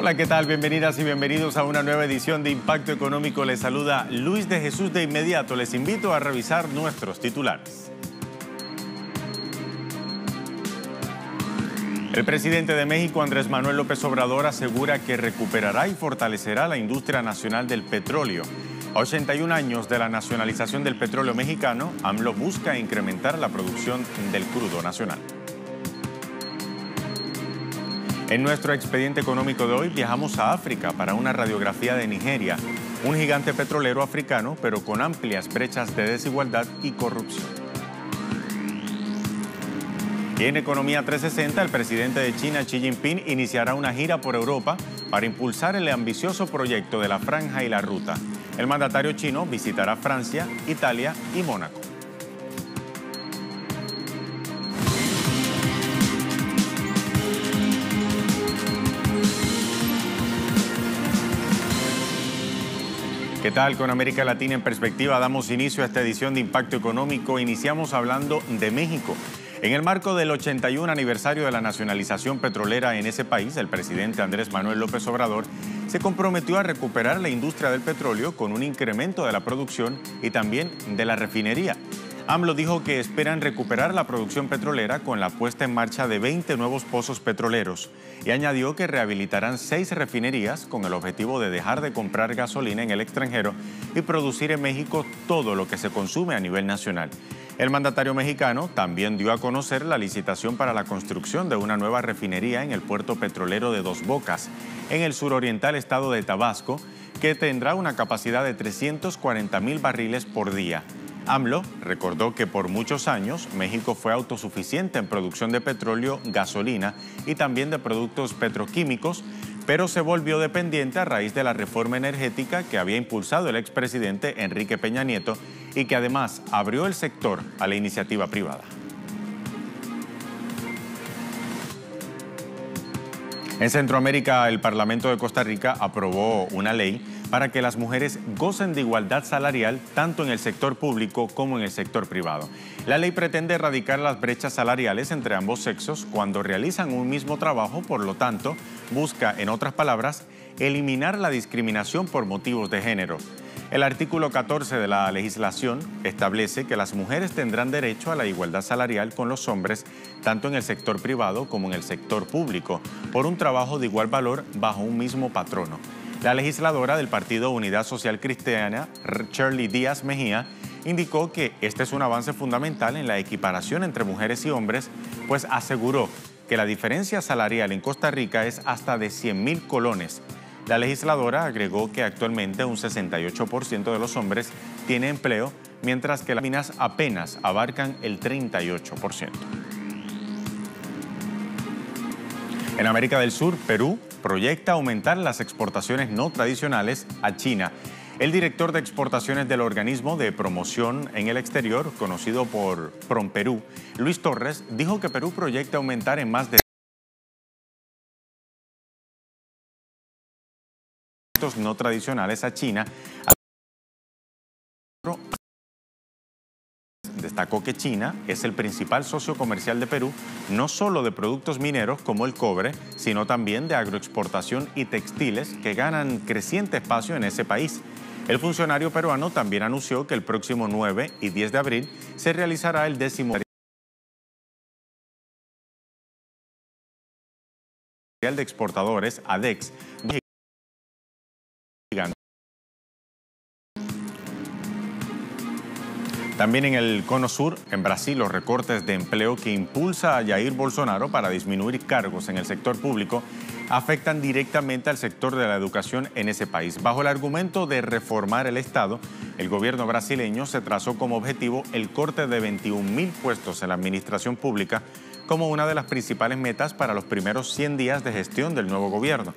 Hola, ¿qué tal? Bienvenidas y bienvenidos a una nueva edición de Impacto Económico. Les saluda Luis de Jesús. De inmediato les invito a revisar nuestros titulares. El presidente de México, Andrés Manuel López Obrador, asegura que recuperará y fortalecerá la industria nacional del petróleo. A 81 años de la nacionalización del petróleo mexicano, AMLO busca incrementar la producción del crudo nacional. En nuestro expediente económico de hoy viajamos a África para una radiografía de Nigeria, un gigante petrolero africano, pero con amplias brechas de desigualdad y corrupción. Y en Economía 360, el presidente de China, Xi Jinping, iniciará una gira por Europa para impulsar el ambicioso proyecto de la Franja y la Ruta. El mandatario chino visitará Francia, Italia y Mónaco. ¿Qué tal? Con América Latina en perspectiva damos inicio a esta edición de Impacto Económico. Iniciamos hablando de México. En el marco del 81 aniversario de la nacionalización petrolera en ese país, el presidente Andrés Manuel López Obrador se comprometió a recuperar la industria del petróleo con un incremento de la producción y también de la refinería. AMLO dijo que esperan recuperar la producción petrolera con la puesta en marcha de 20 nuevos pozos petroleros y añadió que rehabilitarán 6 refinerías con el objetivo de dejar de comprar gasolina en el extranjero y producir en México todo lo que se consume a nivel nacional. El mandatario mexicano también dio a conocer la licitación para la construcción de una nueva refinería en el puerto petrolero de Dos Bocas, en el suroriental estado de Tabasco, que tendrá una capacidad de 340,000 barriles por día. AMLO recordó que por muchos años México fue autosuficiente en producción de petróleo, gasolina y también de productos petroquímicos, pero se volvió dependiente a raíz de la reforma energética que había impulsado el expresidente Enrique Peña Nieto y que además abrió el sector a la iniciativa privada. En Centroamérica, el Parlamento de Costa Rica aprobó una ley para que las mujeres gocen de igualdad salarial tanto en el sector público como en el sector privado. La ley pretende erradicar las brechas salariales entre ambos sexos cuando realizan un mismo trabajo, por lo tanto, busca, en otras palabras, eliminar la discriminación por motivos de género. El artículo 14 de la legislación establece que las mujeres tendrán derecho a la igualdad salarial con los hombres, tanto en el sector privado como en el sector público, por un trabajo de igual valor bajo un mismo patrono. La legisladora del Partido Unidad Social Cristiana, Shirley Díaz Mejía, indicó que este es un avance fundamental en la equiparación entre mujeres y hombres, pues aseguró que la diferencia salarial en Costa Rica es hasta de 100,000 colones. La legisladora agregó que actualmente un 68% de los hombres tiene empleo, mientras que las féminas apenas abarcan el 38%. En América del Sur, Perú proyecta aumentar las exportaciones no tradicionales a China. El director de exportaciones del organismo de promoción en el exterior, conocido por PROMPERÚ, Luis Torres, dijo que Perú proyecta aumentar en más de no tradicionales a China. Destacó que China es el principal socio comercial de Perú, no solo de productos mineros como el cobre, sino también de agroexportación y textiles que ganan creciente espacio en ese país. El funcionario peruano también anunció que el próximo 9 y 10 de abril se realizará el 10º de exportadores, ADEX. También en el Cono Sur, en Brasil, los recortes de empleo que impulsa a Jair Bolsonaro para disminuir cargos en el sector público afectan directamente al sector de la educación en ese país. Bajo el argumento de reformar el Estado, el gobierno brasileño se trazó como objetivo el corte de 21,000 puestos en la administración pública como una de las principales metas para los primeros 100 días de gestión del nuevo gobierno.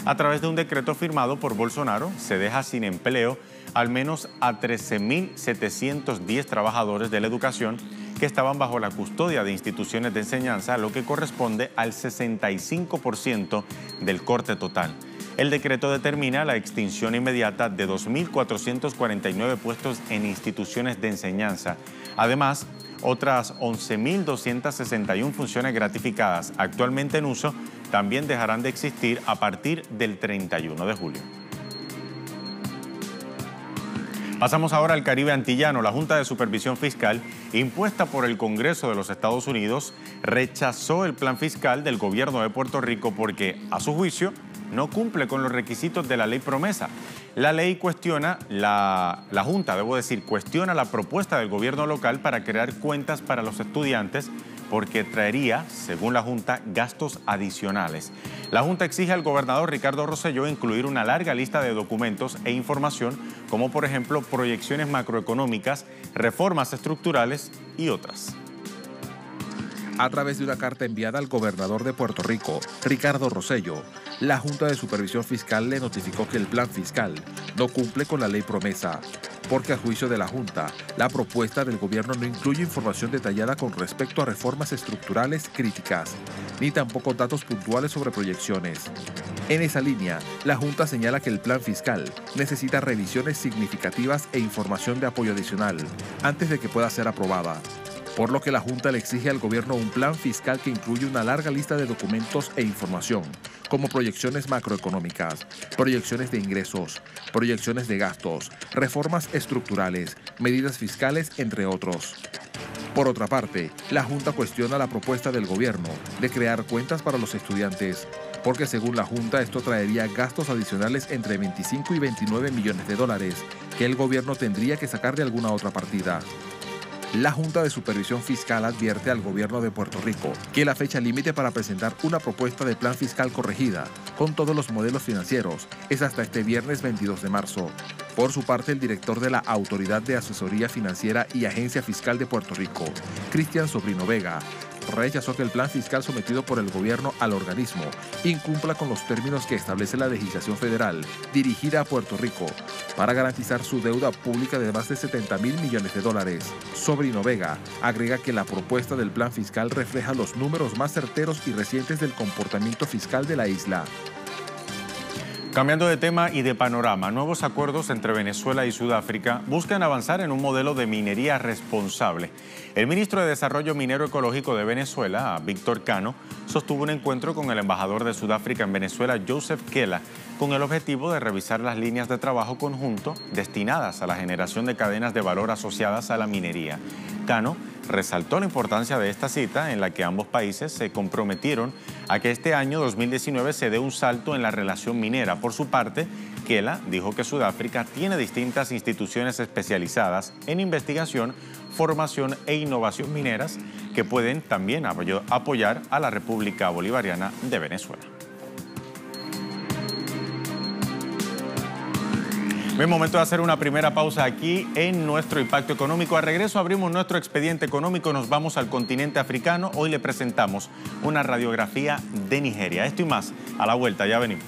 A través de un decreto firmado por Bolsonaro, se deja sin empleo al menos a 13,710 trabajadores de la educación que estaban bajo la custodia de instituciones de enseñanza, lo que corresponde al 65% del corte total. El decreto determina la extinción inmediata de 2,449 puestos en instituciones de enseñanza. Además, otras 11,261 funciones gratificadas actualmente en uso también dejarán de existir a partir del 31 de julio. Pasamos ahora al Caribe antillano. La Junta de Supervisión Fiscal, impuesta por el Congreso de los Estados Unidos, rechazó el plan fiscal del gobierno de Puerto Rico porque, a su juicio, no cumple con los requisitos de la ley promesa. La ley cuestiona, la Junta, cuestiona la propuesta del gobierno local para crear cuentas para los estudiantes porque traería, según la Junta, gastos adicionales. La Junta exige al gobernador Ricardo Rosselló incluir una larga lista de documentos e información, como por ejemplo proyecciones macroeconómicas, reformas estructurales y otras. A través de una carta enviada al gobernador de Puerto Rico, Ricardo Rosselló, la Junta de Supervisión Fiscal le notificó que el plan fiscal no cumple con la ley promesa, porque a juicio de la Junta, la propuesta del gobierno no incluye información detallada con respecto a reformas estructurales críticas, ni tampoco datos puntuales sobre proyecciones. En esa línea, la Junta señala que el plan fiscal necesita revisiones significativas e información de apoyo adicional antes de que pueda ser aprobada, por lo que la Junta le exige al gobierno un plan fiscal que incluye una larga lista de documentos e información, como proyecciones macroeconómicas, proyecciones de ingresos, proyecciones de gastos, reformas estructurales, medidas fiscales, entre otros. Por otra parte, la Junta cuestiona la propuesta del gobierno de crear cuentas para los estudiantes, porque según la Junta esto traería gastos adicionales entre 25 y 29 millones de dólares que el gobierno tendría que sacar de alguna otra partida. La Junta de Supervisión Fiscal advierte al gobierno de Puerto Rico que la fecha límite para presentar una propuesta de plan fiscal corregida con todos los modelos financieros es hasta este viernes 22 de marzo. Por su parte, el director de la Autoridad de Asesoría Financiera y Agencia Fiscal de Puerto Rico, Cristian Sobrino Vega, rechazó que el plan fiscal sometido por el gobierno al organismo incumpla con los términos que establece la legislación federal dirigida a Puerto Rico para garantizar su deuda pública de más de 70.000 millones de dólares. Sobrino Vega agrega que la propuesta del plan fiscal refleja los números más certeros y recientes del comportamiento fiscal de la isla. Cambiando de tema y de panorama, nuevos acuerdos entre Venezuela y Sudáfrica buscan avanzar en un modelo de minería responsable. El ministro de Desarrollo Minero Ecológico de Venezuela, Víctor Cano, sostuvo un encuentro con el embajador de Sudáfrica en Venezuela, Joseph Kela, con el objetivo de revisar las líneas de trabajo conjunto destinadas a la generación de cadenas de valor asociadas a la minería. Cano resaltó la importancia de esta cita en la que ambos países se comprometieron a que este año 2019 se dé un salto en la relación minera. Por su parte, Kela dijo que Sudáfrica tiene distintas instituciones especializadas en investigación, formación e innovación mineras que pueden también apoyar a la República Bolivariana de Venezuela. Es momento de hacer una primera pausa aquí en nuestro Impacto Económico. Al regreso abrimos nuestro expediente económico, nos vamos al continente africano. Hoy le presentamos una radiografía de Nigeria. Esto y más, a la vuelta, ya venimos.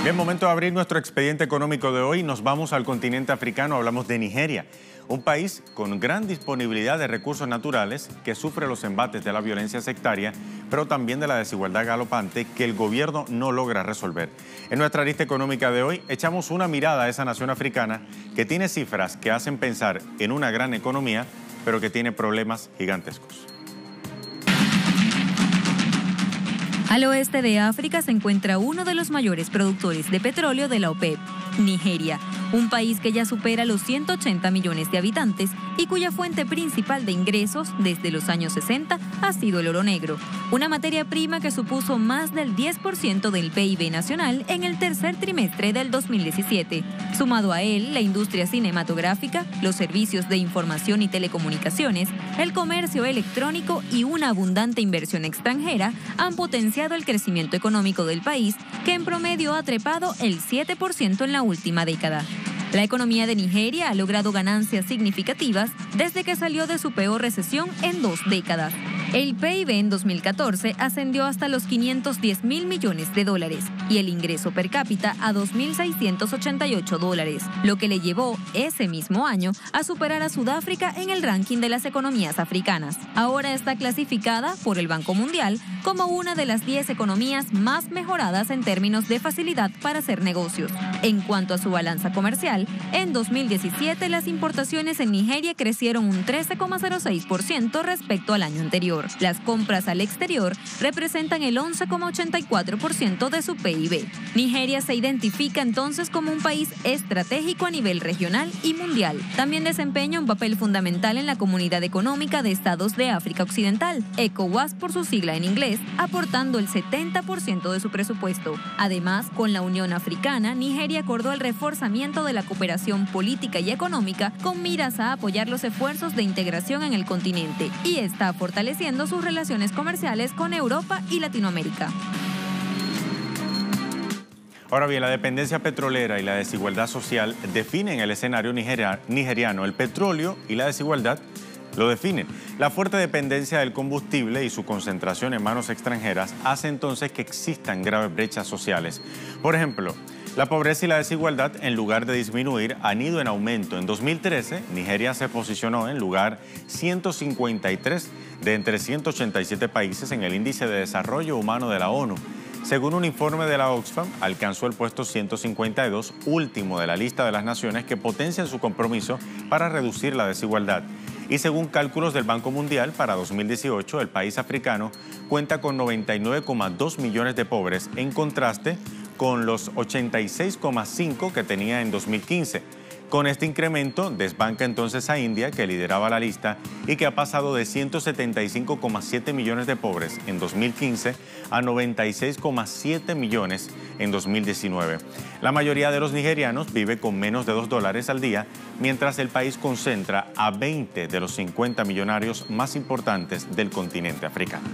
Bien, momento de abrir nuestro expediente económico de hoy. Nos vamos al continente africano, hablamos de Nigeria, un país con gran disponibilidad de recursos naturales que sufre los embates de la violencia sectaria, pero también de la desigualdad galopante que el gobierno no logra resolver. En nuestra lista económica de hoy echamos una mirada a esa nación africana que tiene cifras que hacen pensar en una gran economía, pero que tiene problemas gigantescos. Al oeste de África se encuentra uno de los mayores productores de petróleo de la OPEP, Nigeria, un país que ya supera los 180 millones de habitantes y cuya fuente principal de ingresos desde los años 60 ha sido el oro negro, una materia prima que supuso más del 10% del PIB nacional en el tercer trimestre del 2017. Sumado a él, la industria cinematográfica, los servicios de información y telecomunicaciones, el comercio electrónico y una abundante inversión extranjera han potenciado el crecimiento económico del país, que en promedio ha trepado el 7% en la última década. La economía de Nigeria ha logrado ganancias significativas desde que salió de su peor recesión en 2 décadas. El PIB en 2014 ascendió hasta los 510 mil millones de dólares y el ingreso per cápita a 2.688 dólares, lo que le llevó ese mismo año a superar a Sudáfrica en el ranking de las economías africanas. Ahora está clasificada por el Banco Mundial como una de las 10 economías más mejoradas en términos de facilidad para hacer negocios. En cuanto a su balanza comercial, en 2017 las importaciones en Nigeria crecieron un 13,06% respecto al año anterior. Las compras al exterior representan el 11,84% de su PIB. Nigeria se identifica entonces como un país estratégico a nivel regional y mundial. También desempeña un papel fundamental en la Comunidad Económica de Estados de África Occidental, ECOWAS por su sigla en inglés, aportando el 70% de su presupuesto. Además, con la Unión Africana, Nigeria acordó el reforzamiento de la cooperación política y económica con miras a apoyar los esfuerzos de integración en el continente y está fortaleciendo sus relaciones comerciales con Europa y Latinoamérica. Ahora bien, la dependencia petrolera y la desigualdad social definen el escenario nigeriano. El petróleo y la desigualdad lo definen. La fuerte dependencia del combustible y su concentración en manos extranjeras hace entonces que existan graves brechas sociales. Por ejemplo, la pobreza y la desigualdad, en lugar de disminuir, han ido en aumento. En 2013, Nigeria se posicionó en lugar 153 de entre 187 países en el Índice de Desarrollo Humano de la ONU. Según un informe de la Oxfam, alcanzó el puesto 152, último de la lista de las naciones que potencian su compromiso para reducir la desigualdad. Y según cálculos del Banco Mundial, para 2018, el país africano cuenta con 99,2 millones de pobres, en contraste con los 86,5 que tenía en 2015. Con este incremento, desbanca entonces a India, que lideraba la lista y que ha pasado de 175,7 millones de pobres en 2015 a 96,7 millones en 2019. La mayoría de los nigerianos vive con menos de $2 al día, mientras el país concentra a 20 de los 50 millonarios más importantes del continente africano.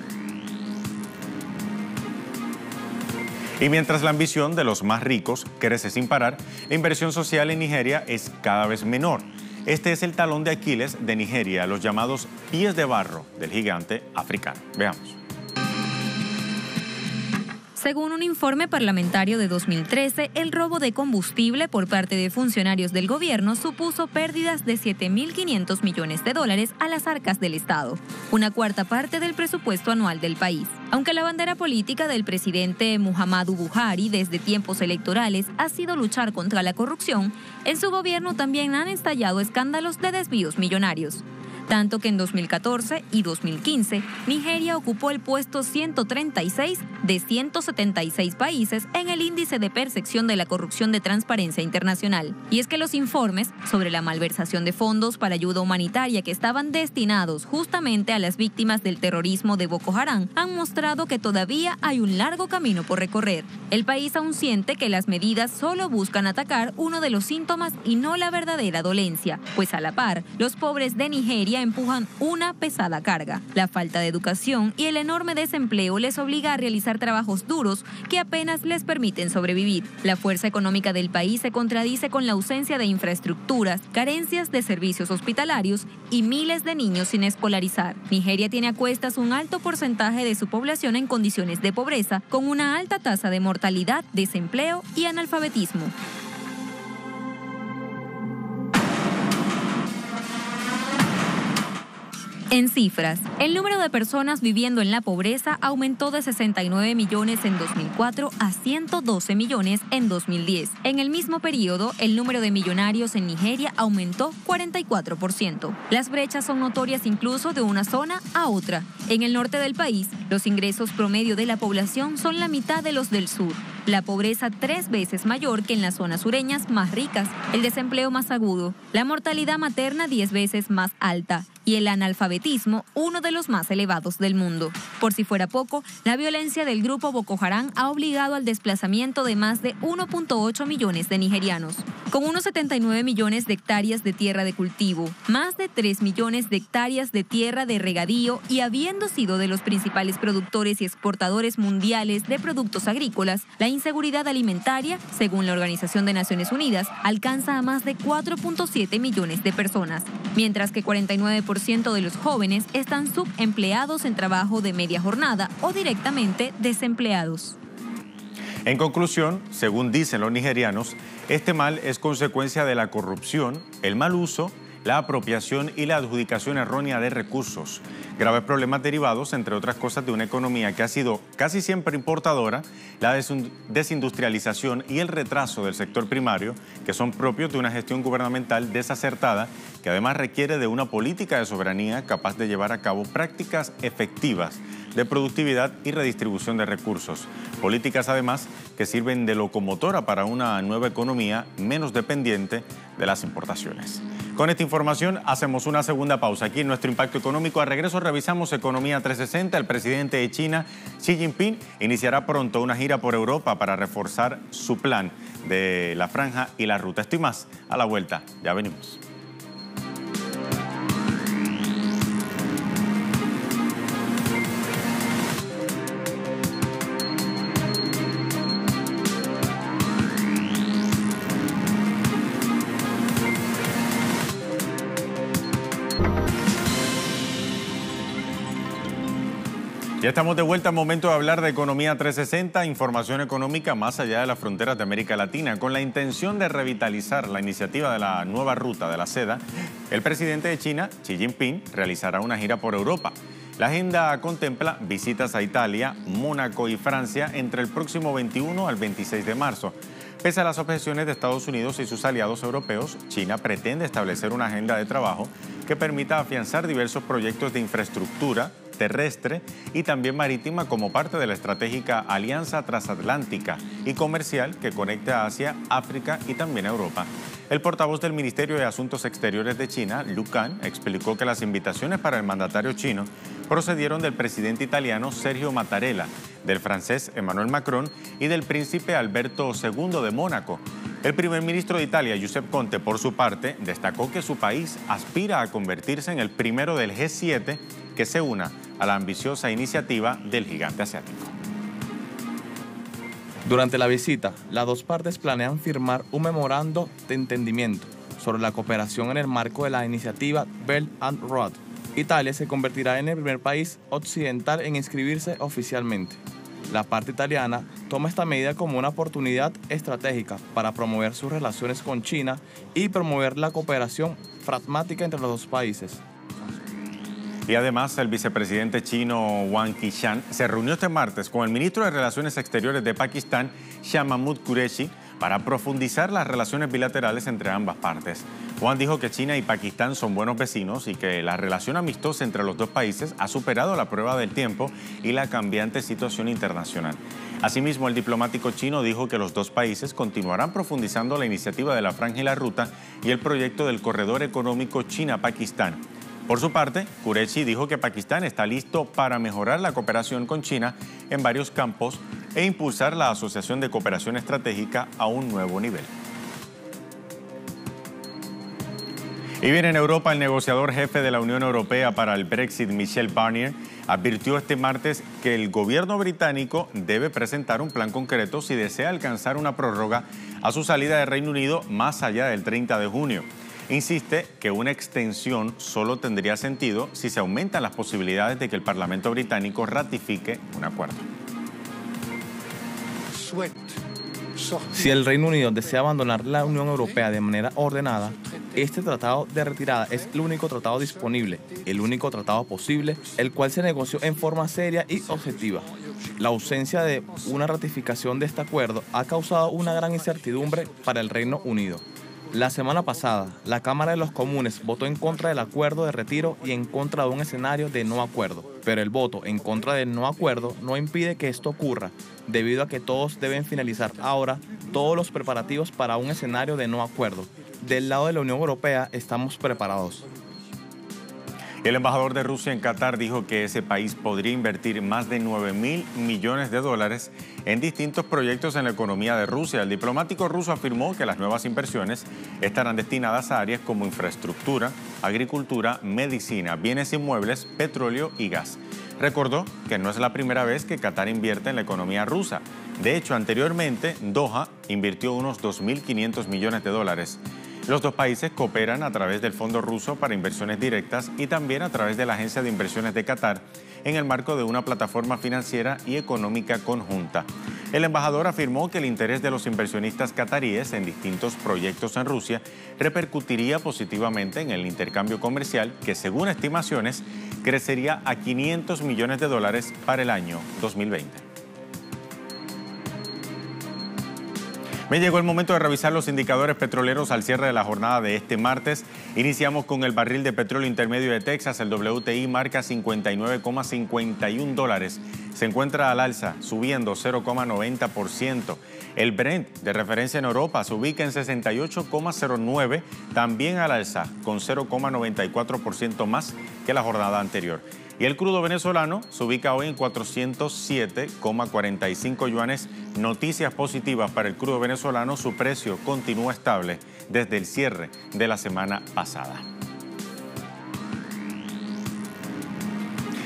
Y mientras la ambición de los más ricos crece sin parar, la inversión social en Nigeria es cada vez menor. Este es el talón de Aquiles de Nigeria, los llamados pies de barro del gigante africano. Veamos. Según un informe parlamentario de 2013, el robo de combustible por parte de funcionarios del gobierno supuso pérdidas de 7.500 millones de dólares a las arcas del Estado, una cuarta parte del presupuesto anual del país. Aunque la bandera política del presidente Muhammadu Buhari desde tiempos electorales ha sido luchar contra la corrupción, en su gobierno también han estallado escándalos de desvíos millonarios. Tanto que en 2014 y 2015, Nigeria ocupó el puesto 136 de 176 países en el índice de percepción de la corrupción de Transparencia Internacional. Y es que los informes sobre la malversación de fondos para ayuda humanitaria que estaban destinados justamente a las víctimas del terrorismo de Boko Haram han mostrado que todavía hay un largo camino por recorrer. El país aún siente que las medidas solo buscan atacar uno de los síntomas y no la verdadera dolencia, pues a la par, los pobres de Nigeria empujan una pesada carga. La falta de educación y el enorme desempleo les obliga a realizar trabajos duros que apenas les permiten sobrevivir. La fuerza económica del país se contradice con la ausencia de infraestructuras, carencias de servicios hospitalarios y miles de niños sin escolarizar. Nigeria tiene a cuestas un alto porcentaje de su población en condiciones de pobreza, con una alta tasa de mortalidad, desempleo y analfabetismo. En cifras, el número de personas viviendo en la pobreza aumentó de 69 millones en 2004 a 112 millones en 2010. En el mismo periodo, el número de millonarios en Nigeria aumentó 44%. Las brechas son notorias incluso de una zona a otra. En el norte del país, los ingresos promedio de la población son la mitad de los del sur. La pobreza 3 veces mayor que en las zonas sureñas más ricas, el desempleo más agudo, la mortalidad materna 10 veces más alta y el analfabetismo uno de los más elevados del mundo. Por si fuera poco, la violencia del grupo Boko Haram ha obligado al desplazamiento de más de 1.8 millones de nigerianos. Con unos 79 millones de hectáreas de tierra de cultivo, más de 3 millones de hectáreas de tierra de regadío y habiendo sido de los principales productores y exportadores mundiales de productos agrícolas, la inseguridad alimentaria, según la Organización de Naciones Unidas, alcanza a más de 4.7 millones de personas, mientras que 49% 50% de los jóvenes están subempleados en trabajo de media jornada o directamente desempleados. En conclusión, según dicen los nigerianos, este mal es consecuencia de la corrupción, el mal uso, la apropiación y la adjudicación errónea de recursos. Graves problemas derivados, entre otras cosas, de una economía que ha sido casi siempre importadora, la desindustrialización y el retraso del sector primario, que son propios de una gestión gubernamental desacertada, que además requiere de una política de soberanía capaz de llevar a cabo prácticas efectivas de productividad y redistribución de recursos. Políticas, además, que sirven de locomotora para una nueva economía menos dependiente de las importaciones. Con esta información hacemos una segunda pausa aquí en nuestro Impacto Económico. A regreso revisamos Economía 360. El presidente de China, Xi Jinping, iniciará pronto una gira por Europa para reforzar su plan de la franja y la ruta. Esto y más a la vuelta. Ya venimos. Ya estamos de vuelta, momento de hablar de Economía 360, información económica más allá de las fronteras de América Latina. Con la intención de revitalizar la iniciativa de la nueva ruta de la seda, el presidente de China, Xi Jinping, realizará una gira por Europa. La agenda contempla visitas a Italia, Mónaco y Francia entre el próximo 21 al 26 de marzo. Pese a las objeciones de Estados Unidos y sus aliados europeos, China pretende establecer una agenda de trabajo que permita afianzar diversos proyectos de infraestructura terrestre y también marítima como parte de la estratégica alianza transatlántica y comercial que conecta a Asia, África y también a Europa. El portavoz del Ministerio de Asuntos Exteriores de China, Lu Kang, explicó que las invitaciones para el mandatario chino procedieron del presidente italiano Sergio Mattarella, del francés Emmanuel Macron y del príncipe Alberto II de Mónaco. El primer ministro de Italia, Giuseppe Conte, por su parte, destacó que su país aspira a convertirse en el primero del G7 que se una a la ambiciosa iniciativa del gigante asiático. Durante la visita, las dos partes planean firmar un memorando de entendimiento sobre la cooperación en el marco de la iniciativa Belt and Road. Italia se convertirá en el primer país occidental en inscribirse oficialmente. La parte italiana toma esta medida como una oportunidad estratégica para promover sus relaciones con China y promover la cooperación pragmática entre los dos países. Y además, el vicepresidente chino Wang Qishan se reunió este martes con el ministro de Relaciones Exteriores de Pakistán, Shah Mahmood Qureshi, para profundizar las relaciones bilaterales entre ambas partes. Wang dijo que China y Pakistán son buenos vecinos y que la relación amistosa entre los dos países ha superado la prueba del tiempo y la cambiante situación internacional. Asimismo, el diplomático chino dijo que los dos países continuarán profundizando la iniciativa de la Franja y la Ruta y el proyecto del Corredor Económico China-Pakistán. Por su parte, Qureshi dijo que Pakistán está listo para mejorar la cooperación con China en varios campos e impulsar la Asociación de Cooperación Estratégica a un nuevo nivel. Y bien, en Europa, el negociador jefe de la Unión Europea para el Brexit, Michel Barnier, advirtió este martes que el gobierno británico debe presentar un plan concreto si desea alcanzar una prórroga a su salida del Reino Unido más allá del 30 de junio. Insiste que una extensión solo tendría sentido si se aumentan las posibilidades de que el Parlamento británico ratifique un acuerdo. Si el Reino Unido desea abandonar la Unión Europea de manera ordenada, este tratado de retirada es el único tratado disponible, el único tratado posible, el cual se negoció en forma seria y objetiva. La ausencia de una ratificación de este acuerdo ha causado una gran incertidumbre para el Reino Unido. La semana pasada, la Cámara de los Comunes votó en contra del acuerdo de retiro y en contra de un escenario de no acuerdo. Pero el voto en contra del no acuerdo no impide que esto ocurra, debido a que todos deben finalizar ahora todos los preparativos para un escenario de no acuerdo. Del lado de la Unión Europea estamos preparados. El embajador de Rusia en Qatar dijo que ese país podría invertir más de 9.000 millones de dólares en distintos proyectos en la economía de Rusia. El diplomático ruso afirmó que las nuevas inversiones estarán destinadas a áreas como infraestructura, agricultura, medicina, bienes inmuebles, petróleo y gas. Recordó que no es la primera vez que Qatar invierte en la economía rusa. De hecho, anteriormente, Doha invirtió unos 2.500 millones de dólares. Los dos países cooperan a través del Fondo Ruso para Inversiones Directas y también a través de la Agencia de Inversiones de Qatar en el marco de una plataforma financiera y económica conjunta. El embajador afirmó que el interés de los inversionistas cataríes en distintos proyectos en Rusia repercutiría positivamente en el intercambio comercial que, según estimaciones, crecería a $500 millones para el año 2020. Me llegó el momento de revisar los indicadores petroleros al cierre de la jornada de este martes. Iniciamos con el barril de petróleo intermedio de Texas. El WTI marca $59,51. Se encuentra al alza, subiendo 0,90%. El Brent, de referencia en Europa, se ubica en 68,09, también al alza, con 0,94% más que la jornada anterior. Y el crudo venezolano se ubica hoy en 407,45 yuanes. Noticias positivas para el crudo venezolano, su precio continúa estable desde el cierre de la semana pasada.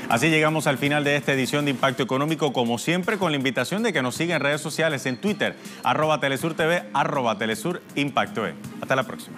Así llegamos al final de esta edición de Impacto Económico, como siempre con la invitación de que nos sigan en redes sociales, en Twitter, @TelesurTV, @TelesurImpactoE. Hasta la próxima.